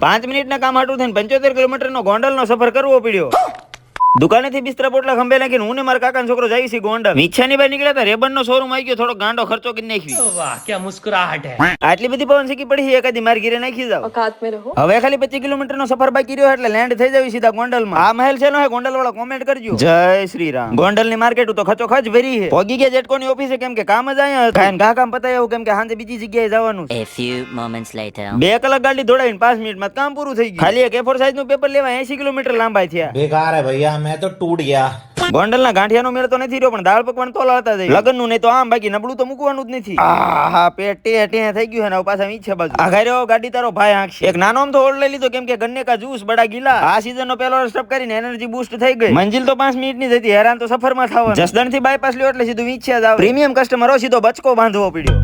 5 મિનિટના કામ હાટું થઈને 75 કિલોમીટરનો ગોંડલનો સફર કરવો પડ્યો. દુકાનેથી બિસ્તરા પોટલા ખંભે નાખીને હું ને મારા કાકાનો છોકરો જાય છે ગોંડલ. ઈચ્છાની ભાઈ નીકળ્યા હતા, રેબનનો શોરૂમ આવી ગયો, થોડો ગાંડો ખર્ચો કરી નાખી. વાહ ક્યાં મુસ્કરાહટ હે. આટલી બધી પવન શીખી પડી છે, એકાદી મારી ઘીરે નાખી જાવ. औकात में रहो. હવે ખાલી 25 કિલોમીટરનો સફર બાકી રહ્યો એટલે લેન્ડ થઈ જવી સીધા ગોંડલમાં. આ મહેલ છે નો હે ગોંડલ વાળા કોમેન્ટ કરજો. જય શ્રી રામ. ગોંડલની માર્કેટ તો ખચો ખચ ભરી છે. પોગી ગયા જેટકોની ઓફિસે કેમ કે કામ જ આયા હતા. ઘા કામ પતાય એવું કેમ કે સાંજે બીજી જગ્યાએ જવાનું. A few moments later. 2 કલાક ગાડી દોડાવીને 5 મિનિટમાં કામ પૂરું થઈ ગયું. ખાલી એક A4 સાઈઝ નું પેપર લેવા 80 કિલોમીટર લાંબા થયા. बेकार है भैया, मैं तो टूट गया. ગોંડલના ગાંઠિયાનો મેળ તો નથી રહ્યો, પણ દાળ પકવાન તો લાવતા જાય. લગનનું નહીં તો આમ, બાકી નબળું તો મૂકવાનું જ નથી. આહા પેટ ટેટે થઈ ગયું છે ને પાછા ઈચ્છે બાજુ. આ ઘરે ગાડી તારો ભાઈ આંખશે. એક નાનો આમ તો ઓર્ડર લઈ લીધો કેમ કે ગન્ને કા જ્યુસ બડા ગીલા. આ સીઝન નો પહેલો સ્ટોપ કરીને એનર્જી બૂસ્ટ થઈ ગઈ. મંજિલ તો 5 મિનિટ ની જ હતી, હેરાન તો સફરમાં થવાનું. જસદણ થી બાયપાસ લ્યો એટલે સીધું ઈચ્છે જ આવે. પ્રીમિયમ કસ્ટમરો સીધો બચકો બાંધવો પડ્યો.